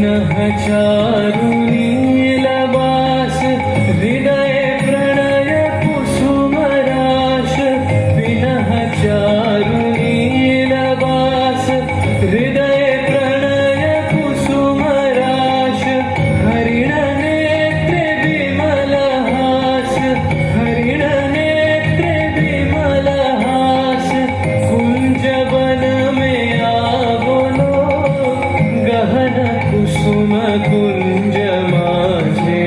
विनः चारुनीलवास हृदय प्रणय कुसुमराश विनः चारुनीलवास हृदय प्रणय कुसुमराश हरिण नेत्रे विमलहास हरिण नेत्रे विमलहास कुंजवन में आवलो गहन कुसुम कुंज माझे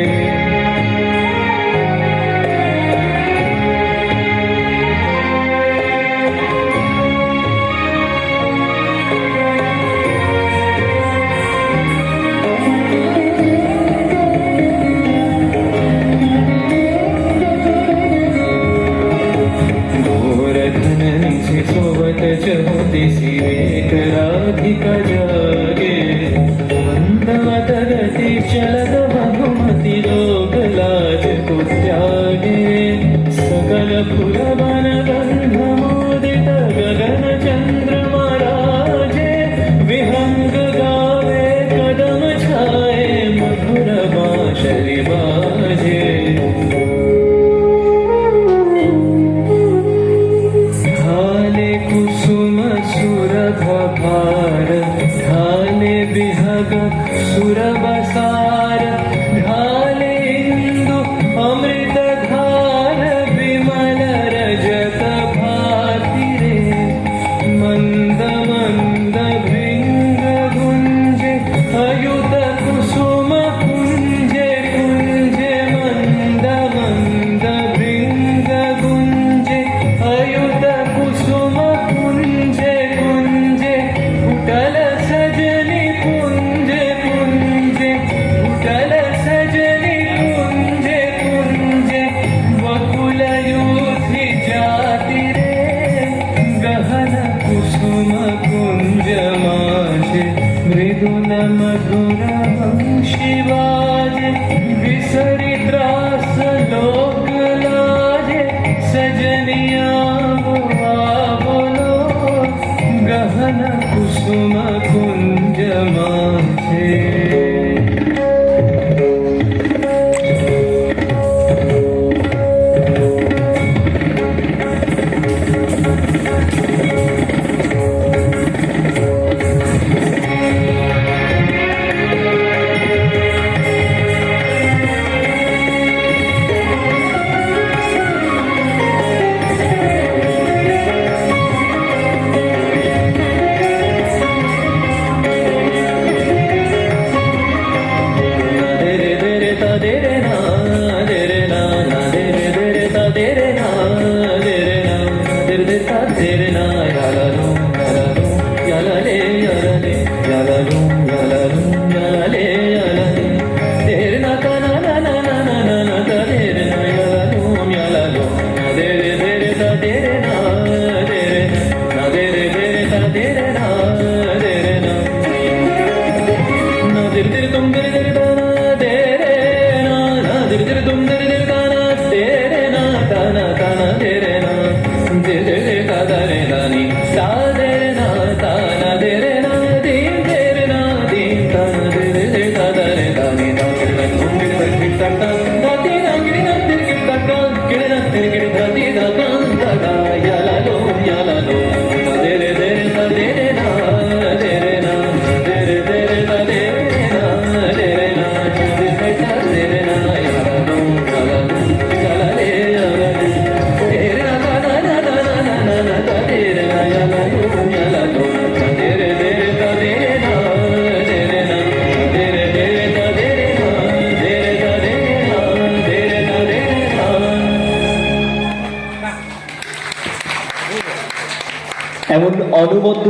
गोरधनंसी सोबत चहोतीसी एक राधिका जागे मंदमत गती चलत बहुमती लोक लाज को त्यागे सकल फुलवन गंध मोदित गगन चंद्रमा राजे विहंग गावे कदम छाए मधुर बांशरी बाजे ढाले कुसुम सुरभ भार ढाले बिहग सुरबसार ढाले इंदु अमृत धार विमल रजत भाति रे मंद मंद भृंग गुंजे अयुत कुसुम कुंजे कुंजे मंद मंद भृंग गुंजे अयुत कुसुम कुंजे कुंजे कुटल सजनी कुंजे कुंजे कुटल सजनी कुंजे कुंजे वकुल युधि जाति रे गहन कुसुम कुंज माझे मृदुल मधुर वंशिवाजे विसरि त्रास लोक लाजे सजनिया बोलो गहन कुसुम कुंज माझे এমন অনবদ্য